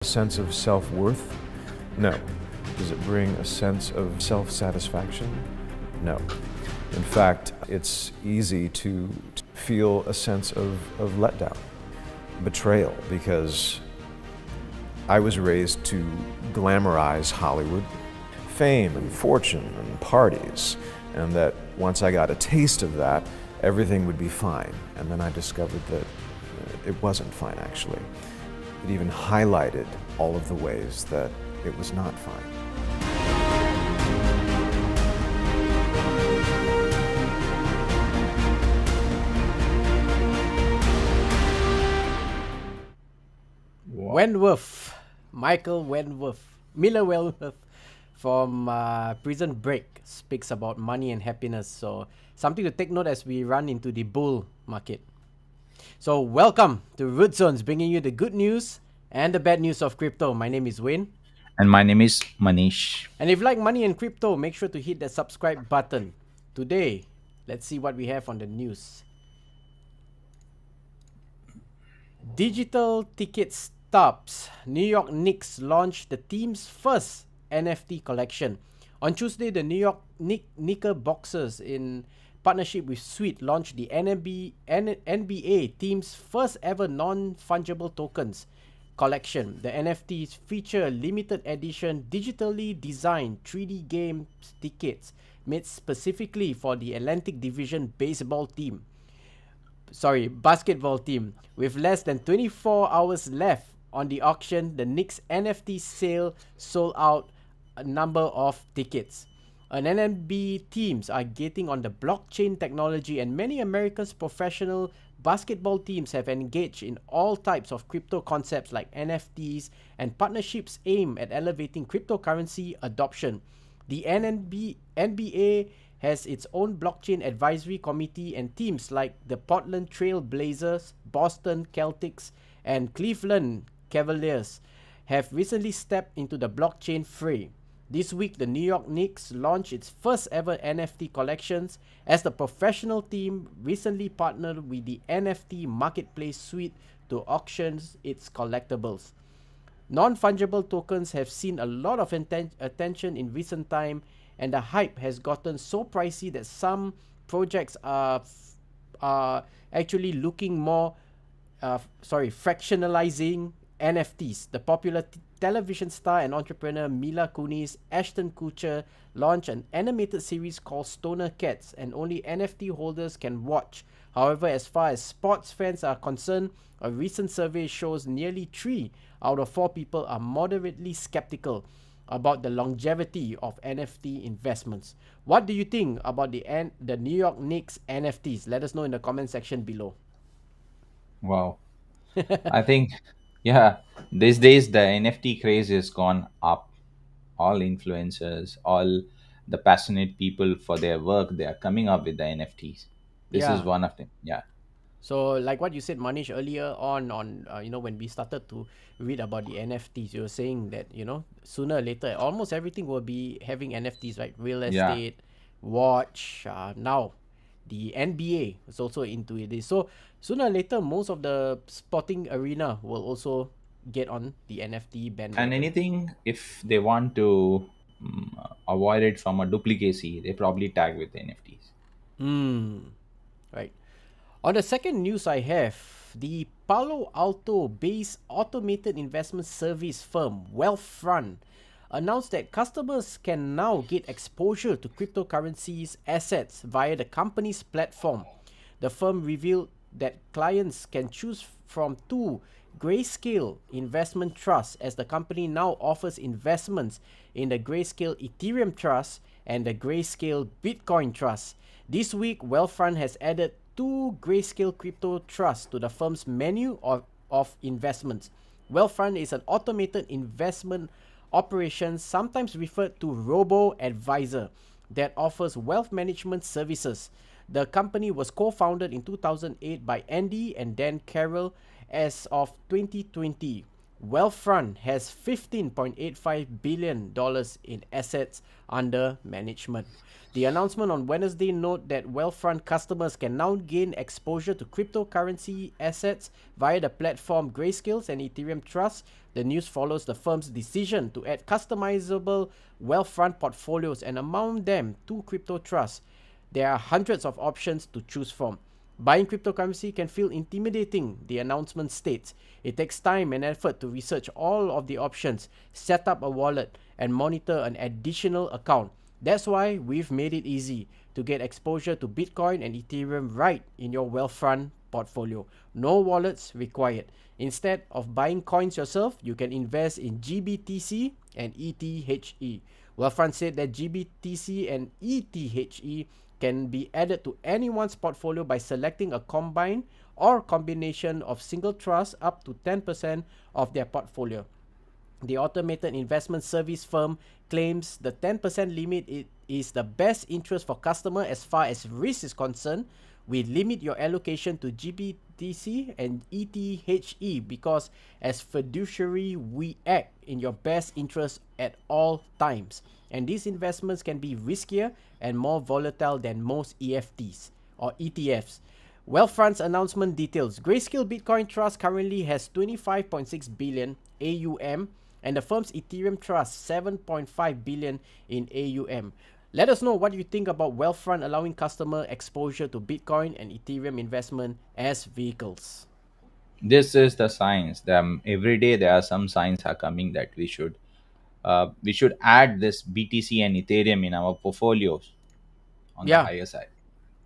A sense of self-worth? No. Does it bring a sense of self-satisfaction? No. In fact, it's easy to feel a sense of letdown, betrayal, because I was raised to glamorize Hollywood, fame and fortune and parties, and that once I got a taste of that, everything would be fine. And then I discovered that it wasn't fine, actually. It even highlighted all of the ways that it was not fine. Miller Wentworth from Prison Break speaks about money and happiness. So something to take note as we run into the bull market. So welcome to Root Zones, bringing you the good news and the bad news of crypto. My name is Wayne. And my name is Manish. And if you like money and crypto, make sure to hit the subscribe button. Today, let's see what we have on the news. Digital ticket stubs. New York Knicks launched the team's first NFT collection. On Tuesday, the New York Knickerbockers, in partnership with Sweet, launched the NBA team's first ever non-fungible tokens collection. The NFTs feature limited edition digitally designed 3D game tickets made specifically for the Atlantic Division basketball team. With less than 24 hours left on the auction, the Knicks NFT sale sold out a number of tickets. NBA teams are getting on the blockchain technology, and many America's professional basketball teams have engaged in all types of crypto concepts like NFTs, and partnerships aim at elevating cryptocurrency adoption. The NBA has its own blockchain advisory committee, and teams like the Portland Trail Blazers, Boston Celtics, and Cleveland Cavaliers have recently stepped into the blockchain fray. This week, the New York Knicks launched its first ever NFT collections, as the professional team recently partnered with the NFT marketplace Suite to auction its collectibles. Non-fungible tokens have seen a lot of attention in recent time, and the hype has gotten so pricey that some projects are actually looking more fractionalizing NFTs. The popular television star and entrepreneur Mila Kunis, Ashton Kutcher, launched an animated series called Stoner Cats, and only NFT holders can watch. However, as far as sports fans are concerned, a recent survey shows nearly 3 out of 4 people are moderately skeptical about the longevity of NFT investments. What do you think about the New York Knicks NFTs? Let us know in the comment section below. Wow. I think, these days the NFT craze has gone up. All influencers, all the passionate people for their work, they are coming up with the NFTs. This is Yeah. one of them. Yeah. So, like what you said, Manish, earlier on when we started to read about the NFTs, you were saying that, sooner or later, almost everything will be having NFTs, right? Real Yeah. estate, watch, now the NBA is also into it. So, sooner or later, most of the sporting arena will also get on the NFT And bandwagon. anything, if they want to avoid it from a duplicacy, they probably tag with NFTs. Right. On the second news I have, the Palo Alto-based automated investment service firm Wealthfront announced that customers can now get exposure to cryptocurrencies assets via the company's platform. The firm revealed that clients can choose from 2 Grayscale investment trusts, as the company now offers investments in the Grayscale Ethereum Trust and the Grayscale Bitcoin Trust. This week, Wealthfront has added 2 Grayscale crypto trusts to the firm's menu of investments. Wealthfront is an automated investment operation, sometimes referred to robo-advisor, that offers wealth management services. The company was co-founded in 2008 by Andy and Dan Carroll. As of 2020, Wealthfront has $15.85 billion in assets under management. The announcement on Wednesday noted that Wealthfront customers can now gain exposure to cryptocurrency assets via the platform Grayscale and Ethereum Trust. The news follows the firm's decision to add customizable Wealthfront portfolios and among them two crypto trusts. There are hundreds of options to choose from. Buying cryptocurrency can feel intimidating, the announcement states. It takes time and effort to research all of the options, set up a wallet, and monitor an additional account. That's why we've made it easy to get exposure to Bitcoin and Ethereum right in your Wealthfront portfolio. No wallets required. Instead of buying coins yourself, you can invest in GBTC and ETHE. Wealthfront said that GBTC and ETHE can be added to anyone's portfolio by selecting a combine or combination of single trusts up to 10% of their portfolio. The automated investment service firm claims the 10% limit is the best interest for customer as far as risk is concerned. We limit your allocation to GBTC and ETHE because as fiduciary, we act in your best interest at all times. And these investments can be riskier and more volatile than most EFTs or ETFs. Wealthfront's announcement details Grayscale Bitcoin Trust currently has 25.6 billion AUM and the firm's Ethereum Trust 7.5 billion in AUM. Let us know what you think about Wealthfront allowing customer exposure to Bitcoin and Ethereum investment as vehicles. This is the signs. Every day there are some signs are coming that we should add this BTC and Ethereum in our portfolios on the Yeah, higher side.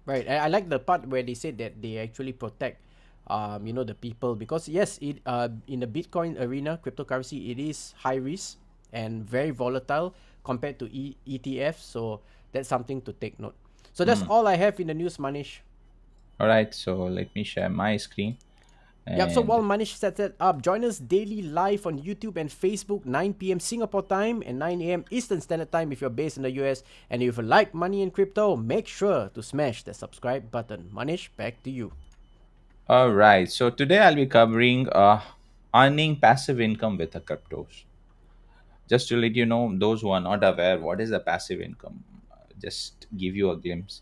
right. I like the part where they said that they actually protect, the people because yes, it in the Bitcoin arena, cryptocurrency, it is high risk and very volatile compared to ETF. So that's something to take note. So that's all I have in the news, Manish. All right, so let me share my screen. Yep, so And while Manish sets it up, join us daily live on YouTube and Facebook, 9 p.m. Singapore time and 9 a.m. Eastern Standard Time if you're based in the US. And if you like money and crypto, make sure to smash the subscribe button. Manish, back to you. all right, so today I'll be covering earning passive income with the cryptos. Just to let you know, those who are not aware, what is the passive income? Just give you a glimpse.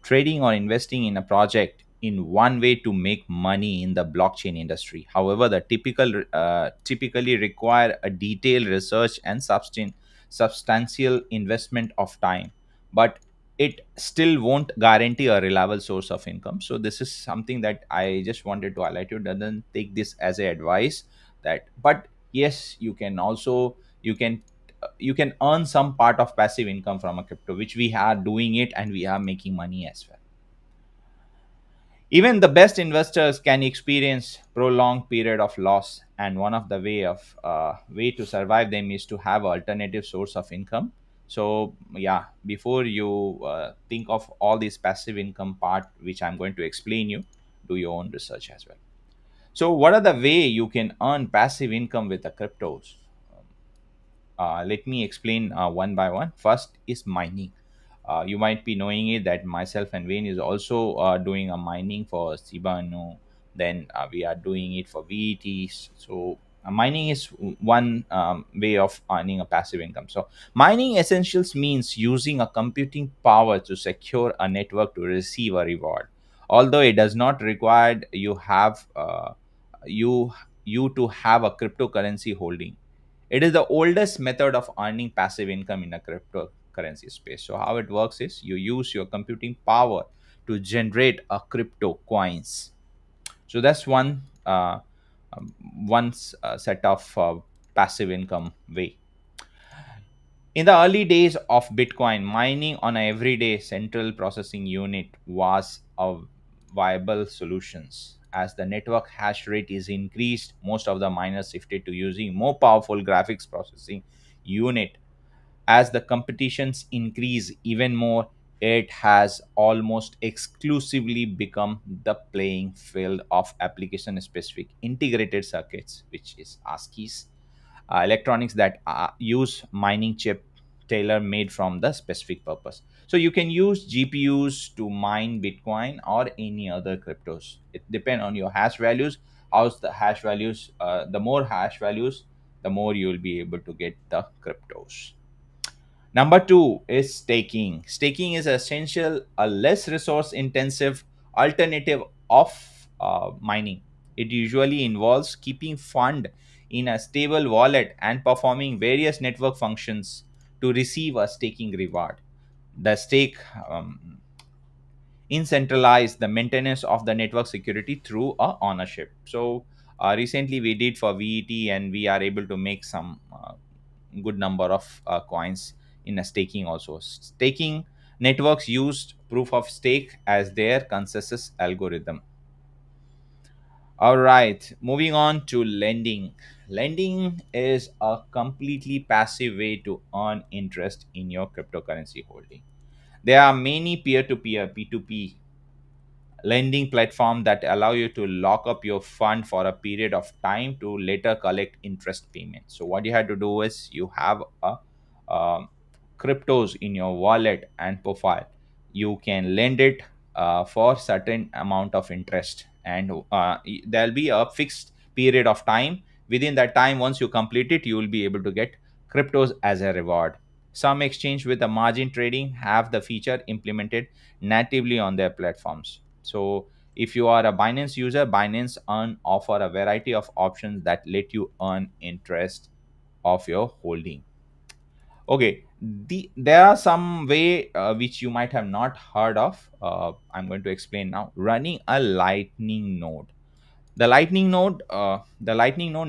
Trading or investing in a project in one way to make money in the blockchain industry. However, the typically require a detailed research and substantial investment of time, but it still won't guarantee a reliable source of income. So this is something that I just wanted to highlight. You doesn't take this as a advice that, but yes, you can earn some part of passive income from a crypto, which we are doing it and we are making money as well. Even the best investors can experience prolonged period of loss, and one of the way to survive them is to have alternative source of income. So yeah, before you think of all this passive income part which I'm going to explain you, do your own research as well. So what are the way you can earn passive income with the cryptos? Let me explain one by one. First is mining. You might be knowing it that myself and Wayne is also doing a mining for Shiba Inu. Then we are doing it for VETs. So mining is one way of earning a passive income. So mining essentials means using a computing power to secure a network to receive a reward. Although it does not require you you to have a cryptocurrency holding. It is the oldest method of earning passive income in a cryptocurrency space. So how it works is you use your computing power to generate a crypto coins. So that's one set of passive income way. In the early days of Bitcoin, mining on an everyday central processing unit was a viable solutions. As the network hash rate is increased, most of the miners shifted to using more powerful graphics processing unit. As the competitions increase even more, it has almost exclusively become the playing field of application specific integrated circuits, which is ASCIIs, electronics that use mining chip tailor made from the specific purpose. So you can use GPUs to mine Bitcoin or any other cryptos. It depends on your hash values. how's the hash values, the more hash values, the more you will be able to get the cryptos. Number two is staking. Staking is essential, a less resource intensive alternative of mining. It usually involves keeping fund in a stable wallet and performing various network functions to receive a staking reward. The stake centralize the maintenance of the network security through a ownership. So recently we did for VET, and we are able to make some good number of coins in a staking also. Staking networks used proof of stake as their consensus algorithm. All right, moving on to lending. Lending is a completely passive way to earn interest in your cryptocurrency holding. There are many peer-to-peer P2P lending platform that allow you to lock up your fund for a period of time to later collect interest payments. So what you have to do is you have a um, cryptos in your wallet and profile. You can lend it for certain amount of interest, and there'll be a fixed period of time. Within that time, once you complete it, you will be able to get cryptos as a reward. Some exchange with the margin trading have the feature implemented natively on their platforms. So if you are a Binance user, Binance earn offer a variety of options that let you earn interest of your holding. Okay, there are some way which you might have not heard of. I'm going to explain now. Running a Lightning node. The Lightning node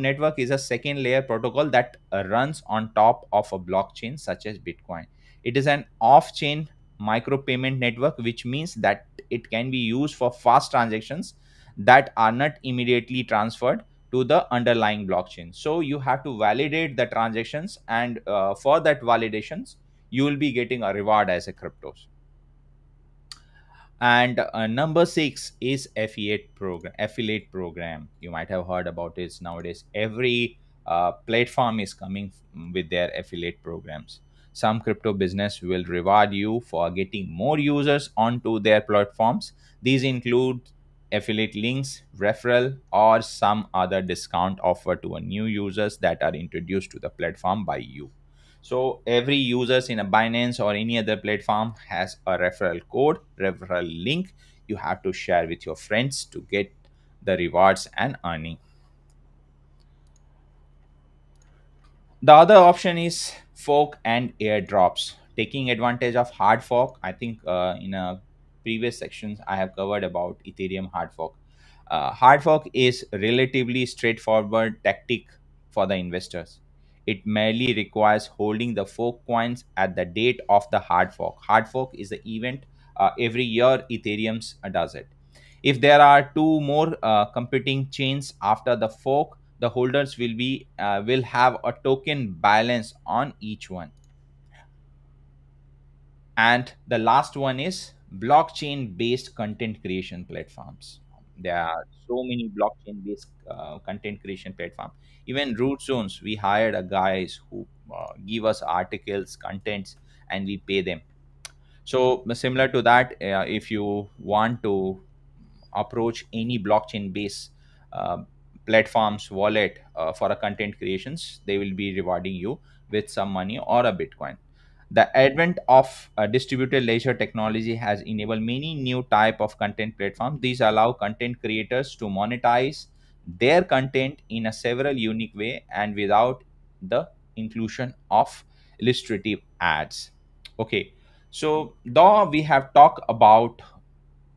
network is a second layer protocol that runs on top of a blockchain such as Bitcoin. It is an off-chain micropayment network, which means that it can be used for fast transactions that are not immediately transferred to the underlying blockchain. So you have to validate the transactions, and for that validations, you will be getting a reward as a cryptos. And number six is affiliate program. You might have heard about it. Nowadays every platform is coming with their affiliate programs. Some crypto business will reward you for getting more users onto their platforms. These include affiliate links, referral, or some other discount offer to a new users that are introduced to the platform by you. So every users in a Binance or any other platform has a referral code, referral link you have to share with your friends to get the rewards and earning. The other option is fork and airdrops. Taking advantage of hard fork. I think in a previous sections I have covered about Ethereum hard fork. Hard fork is relatively straightforward tactic for the investors. It merely requires holding the fork coins at the date of the hard fork. Hard fork is the event every year Ethereum's does it. If there are two more competing chains after the fork, the holders will have a token balance on each one. And the last one is blockchain based content creation platforms. There are so many blockchain based content creation platforms. Even root zones, we hired a guys who give us articles, contents, and we pay them. So similar to that, if you want to approach any blockchain based uh, platforms wallet for a content creations, they will be rewarding you with some money or a bitcoin. The advent of distributed ledger technology has enabled many new type of content platforms. These allow content creators to monetize their content in a several unique way and without the inclusion of illustrative ads. Okay, so though we have talked about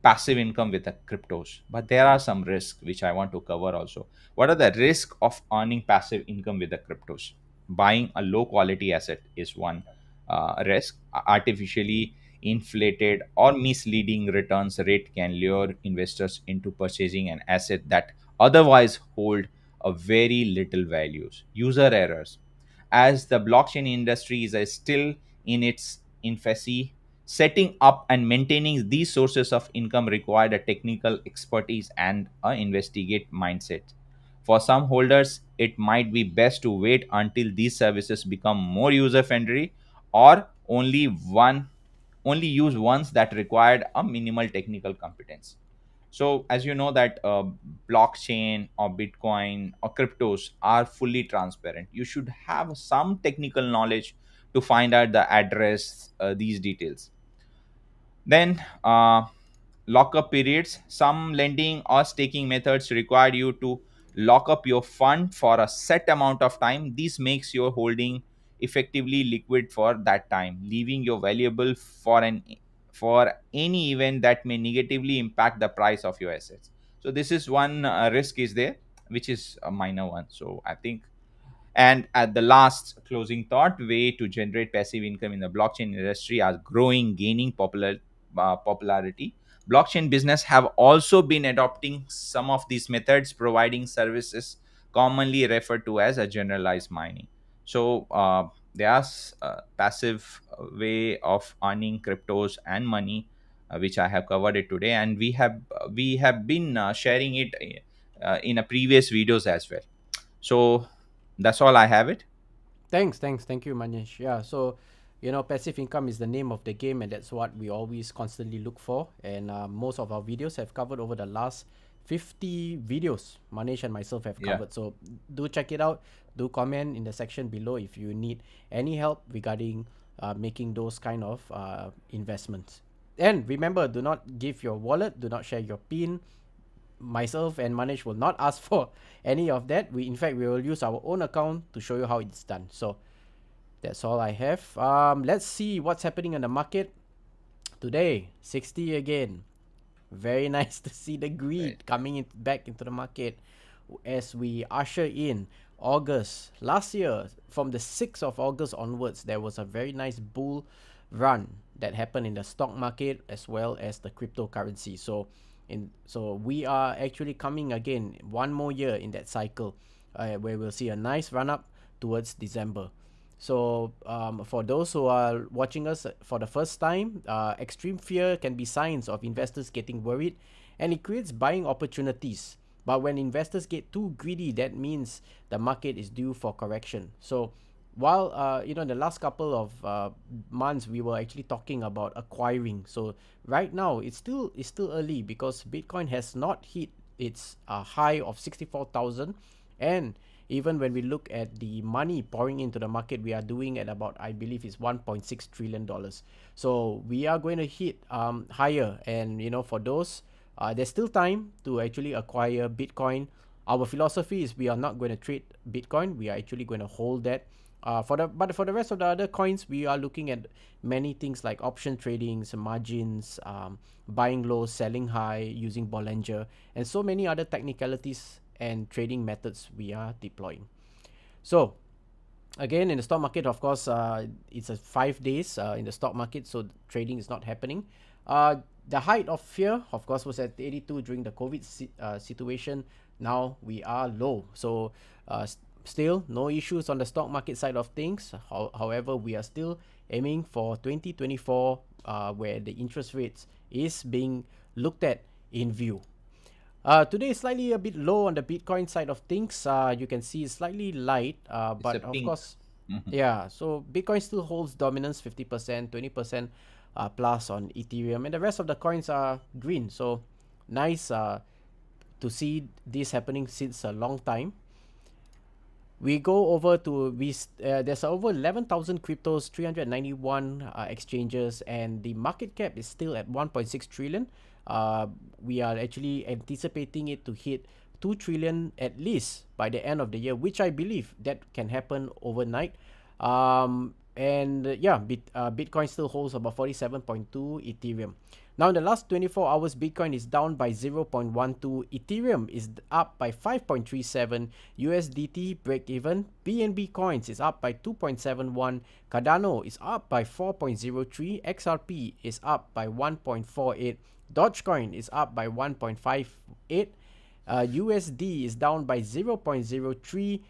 passive income with the cryptos, but there are some risks which I want to cover also. What are the risks of earning passive income with the cryptos? Buying a low quality asset is one risk. Artificially inflated or misleading returns rate can lure investors into purchasing an asset that otherwise hold a very little values. User errors, as the blockchain industry is still in its infancy. Setting up and maintaining these sources of income required a technical expertise and a investigate mindset. For some holders, it might be best to wait until these services become more user friendly, or only use ones that required a minimal technical competence. So as you know that blockchain or Bitcoin or cryptos are fully transparent. You should have some technical knowledge to find out the address, these details. Then lockup periods. Some lending or staking methods require you to lock up your fund for a set amount of time. This makes your holding effectively liquid for that time, leaving you valuable for any event that may negatively impact the price of your assets. So this is one risk is there, which is a minor one. So I think, and at the last closing thought, way to generate passive income in the blockchain industry are growing, gaining popularity. Blockchain business have also been adopting some of these methods, providing services commonly referred to as a generalized mining. So there's a passive way of earning cryptos and money, which I have covered it today, and we have been sharing it in a previous videos as well. So that's all I have it. Thank you, Manish. Yeah, so passive income is the name of the game, and that's what we always constantly look for. And most of our videos have covered over the last 50 videos. Manish and myself have Yeah. covered. So do check it out. Do comment in the section below if you need any help regarding making those kind of investments. And remember, do not give your wallet. Do not share your PIN. Myself and Manish will not ask for any of that. In fact, we will use our own account to show you how it's done. So that's all I have. Let's see what's happening in the market today. 60 again. Very nice to see the greed Right. coming back into the market as we usher in August. Last year, from the 6th of August onwards, there was a very nice bull run that happened in the stock market as well as the cryptocurrency. So we are actually coming again one more year in that cycle, where we'll see a nice run up towards December. So for those who are watching us for the first time, extreme fear can be signs of investors getting worried, and it creates buying opportunities. But when investors get too greedy, that means the market is due for correction. So while in the last couple of months we were actually talking about acquiring. So right now it's still early because Bitcoin has not hit its high of 64,000, and even when we look at the money pouring into the market, we are doing at about, I believe, is 1.6 trillion dollars. So we are going to hit higher, and for those, there's still time to actually acquire Bitcoin. Our philosophy is we are not going to trade Bitcoin. We are actually going to hold that. But for the rest of the other coins, we are looking at many things like option trading, some margins, buying low, selling high, using Bollinger, and so many other technicalities and trading methods we are deploying. So again, in the stock market, of course, it's a 5 days in the stock market, so trading is not happening. The height of fear, of course, was at 82 during the COVID situation. Now we are low. So still no issues on the stock market side of things. However, we are still aiming for 2024, where the interest rates is being looked at in view. Today is slightly a bit low on the Bitcoin side of things. You can see it's slightly light, It's a but of pink. course, Mhm. yeah. So Bitcoin still holds dominance, 50%, 20% plus on Ethereum, and the rest of the coins are green. So nice to see this happening since a long time. We go over to there's over 11,000 cryptos, 391 exchanges, and the market cap is still at 1.6 trillion. We are actually anticipating it to hit 2 trillion at least by the end of the year, which I believe that can happen overnight. Bitcoin still holds about 47.2 Ethereum. Now, in the last 24 hours, Bitcoin is down by 0.12. Ethereum is up by 5.37. USDT break even. BNB coins is up by 2.71. Cardano is up by 4.03. XRP is up by 1.48. Dogecoin is up by 1.58. USD is down by 0.03.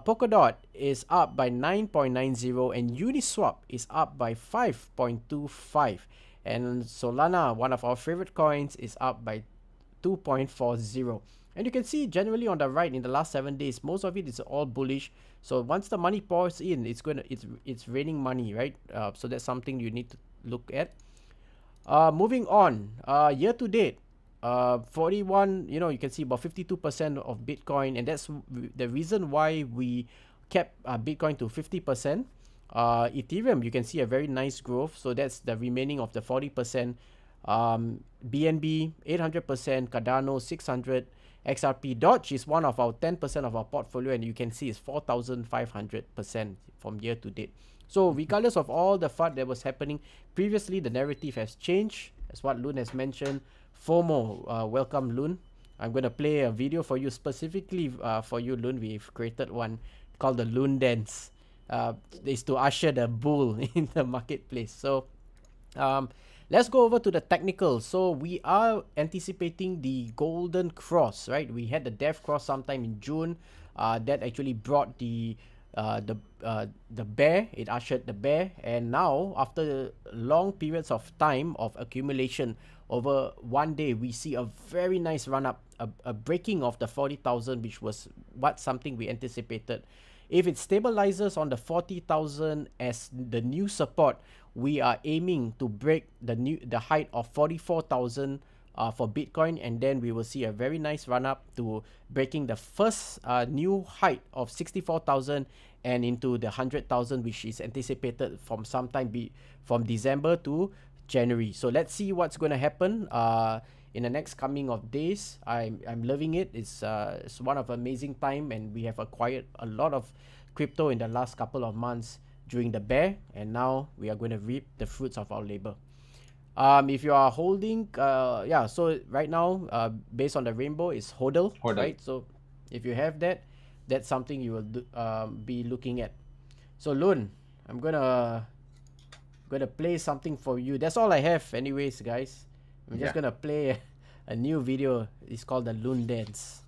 Polkadot is up by 9.90, and Uniswap is up by 5.25. And Solana, one of our favorite coins, is up by 2.40. And you can see generally on the right in the last 7 days, most of it is all bullish. So once the money pours in, it's raining money, right? So that's something you need to look at. Moving on, year to date, 41, you can see about 52% of Bitcoin, and that's the reason why we kept Bitcoin to 50%. Ethereum, you can see a very nice growth, so that's the remaining of the 40%. BNB 800%, Cardano 600, XRP Dodge is one of our 10% of our portfolio, and you can see it's 4,500% from year to date. So regardless of all the FUD that was happening previously, the narrative has changed, as what Loon has mentioned. FOMO, welcome Loon. I'm going to play a video for you specifically for you, Loon. We've created one called the Loon Dance. Is to usher the bull in the marketplace. So let's go over to the technical. So we are anticipating the golden cross, right? We had the death cross sometime in June. That actually brought the bear. It ushered the bear, and now after long periods of time of accumulation over one day, we see a very nice run up, a breaking of the 40,000, which was something we anticipated. If it stabilizes on the 40,000 as the new support, we are aiming to break the height of 44,000 for Bitcoin, and then we will see a very nice run up to breaking the first new height of 64,000 and into the 100,000, which is anticipated from sometime from December to January. So let's see what's going to happen in the next coming of days. I'm loving it. It's one of amazing time, and we have acquired a lot of crypto in the last couple of months during the bear, and now we are going to reap the fruits of our labor. If you are holding, so right now, based on the rainbow, is hodl, right? So if you have that, that's something you will be looking at. So Loon, I'm gonna play something for you. That's all I have, anyways, guys. I'm just gonna play a new video. It's called the Loon Dance.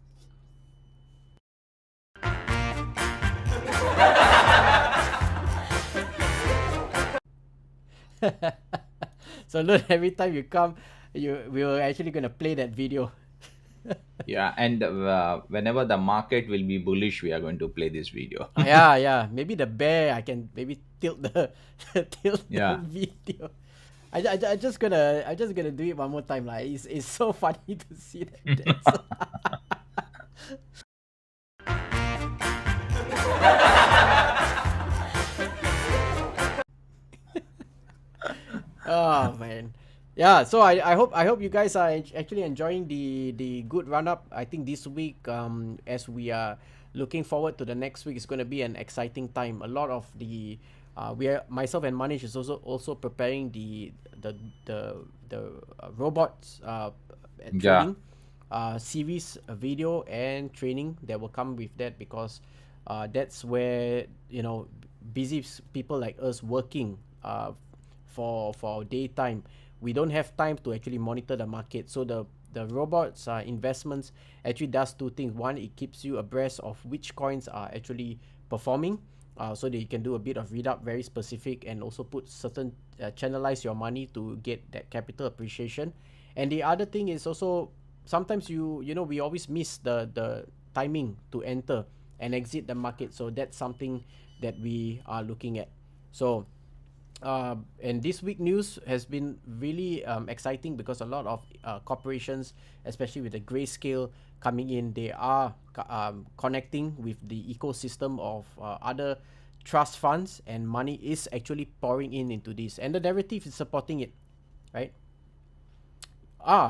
So Loon, every time you come, we were actually gonna play that video. Yeah, and whenever the market will be bullish, we are going to play this video. Yeah. Maybe the bear, I can maybe tilt the the video. I just gonna do it one more time. Like it's so funny to see that dance. Oh man. Yeah, so I hope you guys are actually enjoying the good run up. I think this week, as we are looking forward to the next week, it's going to be an exciting time. A lot of the myself and Manish is also preparing the robots training series series and training that will come with that, because that's where busy people like us working for our daytime, we don't have time to actually monitor the market. So the robots investments actually does two things. One, it keeps you abreast of which coins are actually performing, so that you can do a bit of read up, very specific, and also put certain channelize your money to get that capital appreciation. And the other thing is also, sometimes we always miss the timing to enter and exit the market. So that's something that we are looking at. So and this week news has been really exciting, because a lot of corporations, especially with the Grayscale coming in, they are connecting with the ecosystem of other trust funds, and money is actually pouring into this, and the narrative is supporting it, right?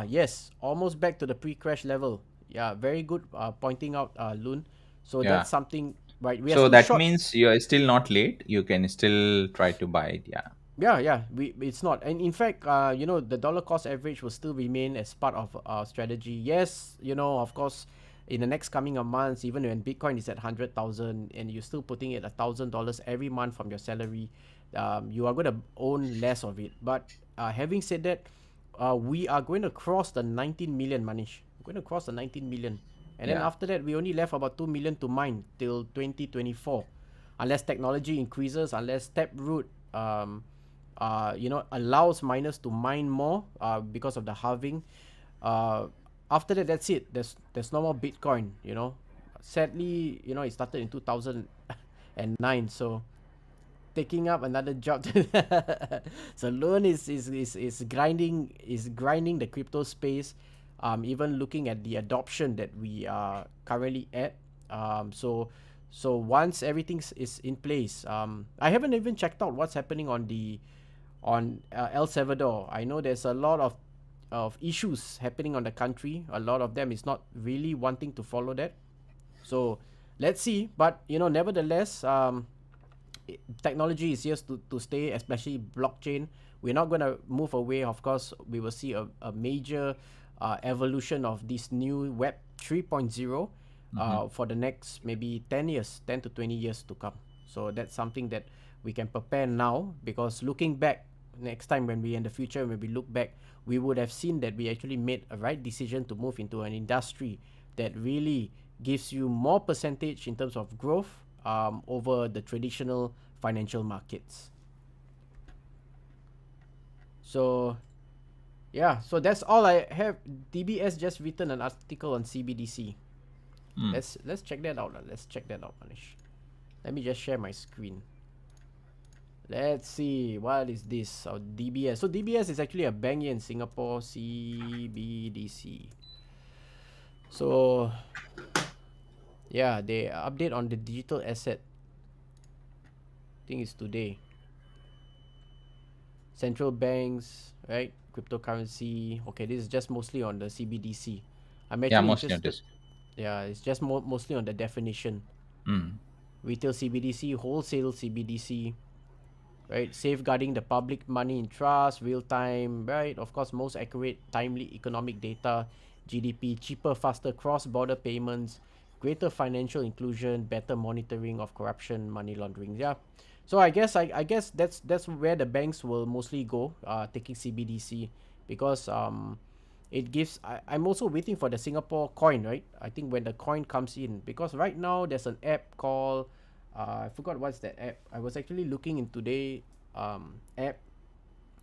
Yes, almost back to the pre-crash level. Yeah, very good pointing out, Loon. So that's something. Right. So that means you are still not late. You can still try to buy it. Yeah. It's not, and in fact, the dollar cost average will still remain as part of our strategy. Yes, of course, in the next coming of months, even when Bitcoin is at 100,000 and you're still putting it $1,000 every month from your salary, you are going to own less of it. But having said that, we are going to cross the 19 million, Manish. We're going to cross the 19 million. And then after that, we only left about 2 million to mine till 2024. Unless technology increases, unless Taproot, allows miners to mine more because of the halving. After that, that's it. There's no more Bitcoin, Sadly, it started in 2009. So taking up another job. So Loan is grinding the crypto space. even looking at the adoption that we are currently at. So once everything is in place, I haven't even checked out what's happening on El Salvador. I know there's a lot of issues happening on the country. A lot of them is not really wanting to follow that. So let's see. But nevertheless, technology is here to stay, especially blockchain. We're not going to move away. Of course, we will see a major evolution of this new Web 3.0 for the next maybe 10 to 20 years to come. So that's something that we can prepare now, because looking back, next time when we in the future, when we look back, we would have seen that we actually made a right decision to move into an industry that really gives you more percentage in terms of growth over the traditional financial markets. So yeah, so that's all I have. DBS just written an article on CBDC. Let's check that out. Let's check that out, Manish. Let me just share my screen. Let's see, what is this? DBS. So DBS is actually a bank here in Singapore. CBDC. So yeah, they update on the digital asset. I think it's today. Central banks, right? Cryptocurrency. Okay, this is just mostly on the CBDC. I'm actually mostly on interested. this. Yeah, it's just mostly on the definition. Retail CBDC, wholesale CBDC, right? Safeguarding the public money in trust, real time, right? Of course, most accurate, timely economic data, GDP, cheaper, faster cross-border payments, greater financial inclusion, better monitoring of corruption, money laundering. Yeah. So I guess that's where the banks will mostly go, taking CBDC, because it gives. I'm also waiting for the Singapore coin, right? I think when the coin comes in, because right now there's an app called I forgot what's that app. I was actually looking in today app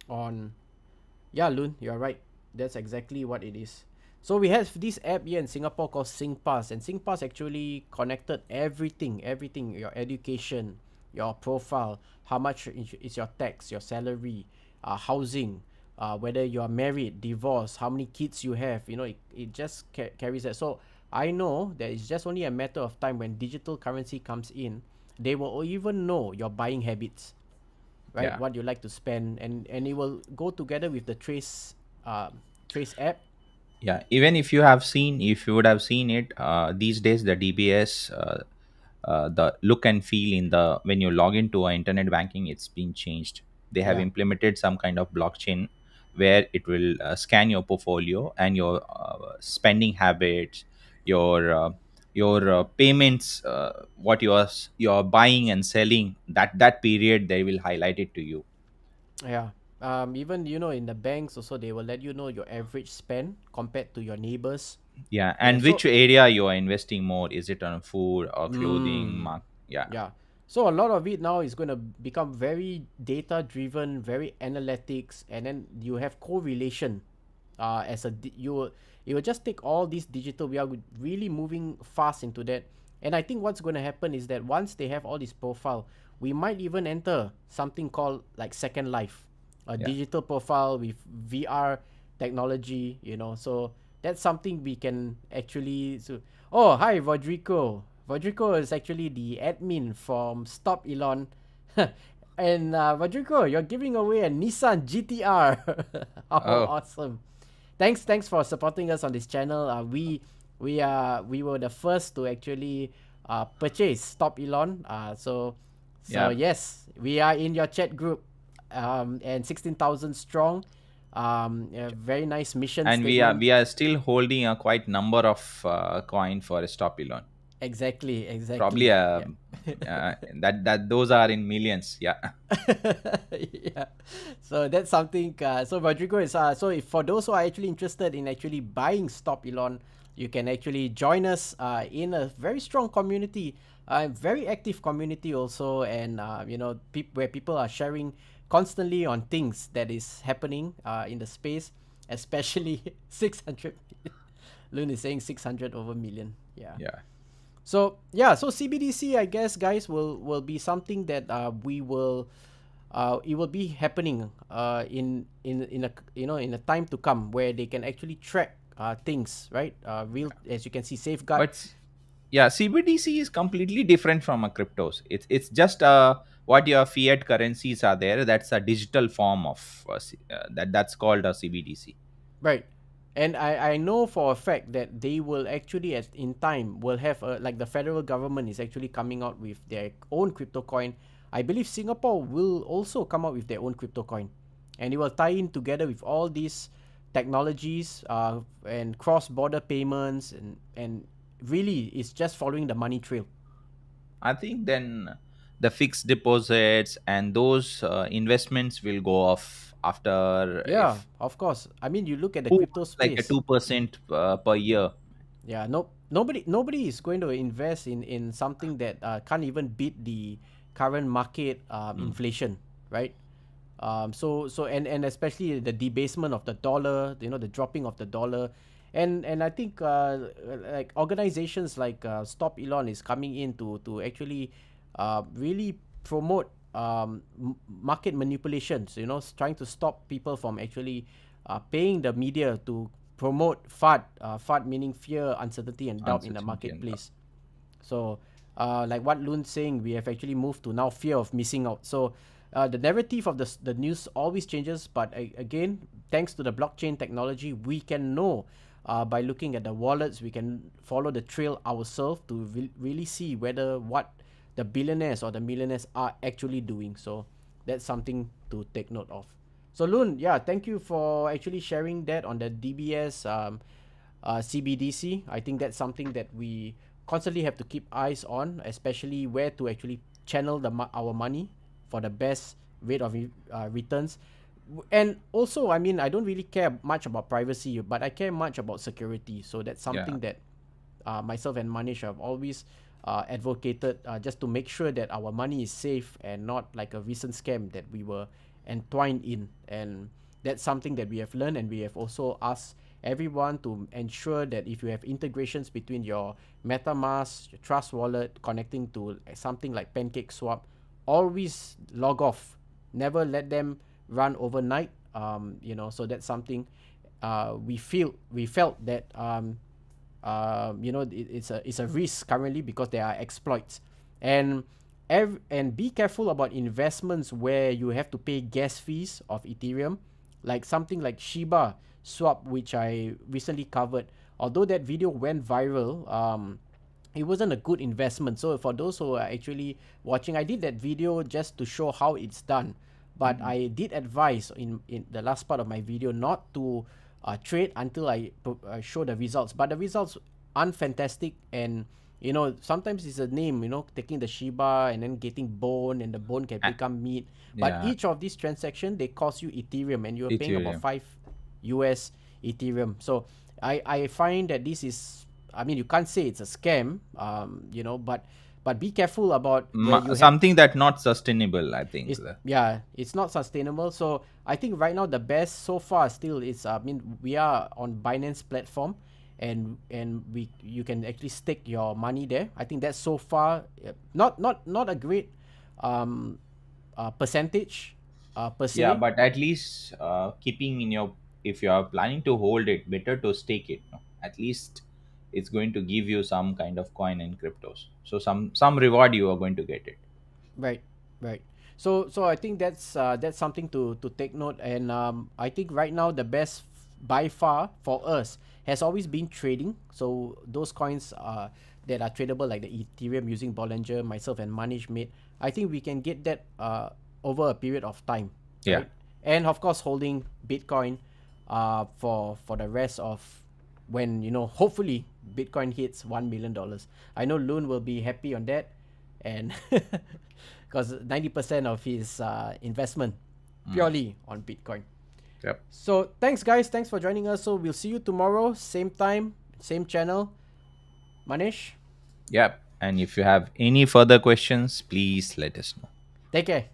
on. Yeah, Loon, you're right. That's exactly what it is. So we have this app here in Singapore called SingPass, and SingPass actually connected everything, your education, your profile, how much is your tax, your salary, housing, whether you are married, divorced, how many kids you have. It just carries that. So I know that it's just only a matter of time when digital currency comes in, they will even know your buying habits, right? What you like to spend, and it will go together with the Trace app. Yeah, even if you would have seen it, these days the DBS, the look and feel in the when you log into internet banking, it's been changed. They have Yeah. implemented some kind of blockchain where it will scan your portfolio and your spending habits, your payments, what you're buying and selling. That period they will highlight it to you. Yeah. Even in the banks also, they will let you know your average spend compared to your neighbors. Yeah, Yeah. and So which area you are investing more? Is it on food or clothing? mm, Yeah. yeah. So a lot of it now is going to become very data driven, very analytics, and then you have correlation. You will just take all these digital. We are really moving fast into that, and I think what's going to happen is that once they have all this profile, we might even enter something called like Second Life, a Yeah. digital profile with VR technology. So that's something we can actually. So, oh, hi, Rodrigo. Rodrigo is actually the admin from Stop Elon. And Rodrigo, you're giving away a Nissan GTR. Oh, Oh, awesome! Thanks for supporting us on this channel. We were the first to actually purchase Stop Elon. So yeah. yes, we are in your chat group, and 16,000 strong. A very nice mission And we are statement. we are still holding a quite number of coin for a stop elon. Probably Exactly. Yeah. that those are in millions. Yeah. Yeah. So that's something. So Rodrigo is so if for those who are actually interested in actually buying Stop Elon, you can actually join us in a very strong community, very active community also, and where people are sharing constantly on things that is happening in the space, especially 600 million. Loon is saying 600 over million. Yeah. Yeah. So yeah, so CBDC, I guess, guys, will be something that we will it will be happening in a in a time to come, where they can actually track things, right? Real, as you can see, safeguard. But yeah, CBDC is completely different from a cryptos. It's just what your fiat currencies are there. That's a digital form of that's called a CBDC. Right. And I know for a fact that they will actually, at in time, will have like the federal government is actually coming out with their own crypto coin. I believe Singapore will also come out with their own crypto coin, and it will tie in together with all these technologies and cross-border payments, and really it's just following the money trail. I think then the fixed deposits and those investments will go off after Yeah, if of course. I mean, you look at the who crypto wants like a space. 2% per year. Yeah, nobody is going to invest in something that can't even beat the current market inflation, right? And especially the debasement of the dollar, the dropping of the dollar, and I think like organizations like Stop Elon is coming in to actually really promote market manipulations. Trying to stop people from actually paying the media to promote FUD meaning fear, uncertainty, and doubt in the Uncertainty and marketplace. So, like what Loon's saying, we have actually moved to now fear of missing out. So, the narrative of the news always changes, but again, thanks to the blockchain technology, we can know by looking at the wallets, we can follow the trail ourselves to really see whether what the billionaires or the millionaires are actually doing. So, that's something to take note of. So Loon, yeah, thank you for actually sharing that on the DBS CBDC. I think that's something that we constantly have to keep eyes on, especially where to actually channel our money for the best rate of returns. And also, I mean, I don't really care much about privacy, but I care much about security. So that's yeah. something that myself and Manish have always advocated, just to make sure that our money is safe and not like a recent scam that we were entwined in. And that's something that we have learned, and we have also asked everyone to ensure that if you have integrations between your MetaMask, your Trust Wallet, connecting to something like PancakeSwap, always log off. Never let them run overnight. So that's something we felt that it's a risk currently because there are exploits. And and be careful about investments where you have to pay gas fees of Ethereum, like something like Shiba Swap, which I recently covered. Although that video went viral, it wasn't a good investment. So for those who are actually watching, I did that video just to show how it's done, but I did advise in the last part of my video not to trade until I show the results. But the results aren't fantastic, and sometimes it's a name, taking the Shiba and then getting bone, and the bone can Uh, become meat. But yeah, each of these transactions, they cost you Ethereum, and you're paying about Ethereum. 5 US Ethereum. So I find that this is, I mean, you can't say it's a scam, but be careful about where you have. Something that not sustainable, I think. It's not sustainable. So I think right now the best so far still is, I mean, we are on Binance platform, and you can actually stake your money there. I think that's so far not a great percentage per Yeah, se. but at least keeping in your, if you are planning to hold it, better to stake it. No? At least it's going to give you some kind of coin in cryptos. So some reward you are going to get it. Right, right. So I think that's something to take note. And I think right now the best by far for us has always been trading. So those coins that are tradable, like the Ethereum using Bollinger, myself and Manish made, I think we can get that over a period of time, Yeah. right? And of course holding Bitcoin for the rest of when hopefully Bitcoin hits $1 million. I know Loon will be happy on that, and because 90% of his investment purely on Bitcoin. Yep. So thanks guys, thanks for joining us. So we'll see you tomorrow, same time, same channel. Manish, Yep. And if you have any further questions, please let us know. take care.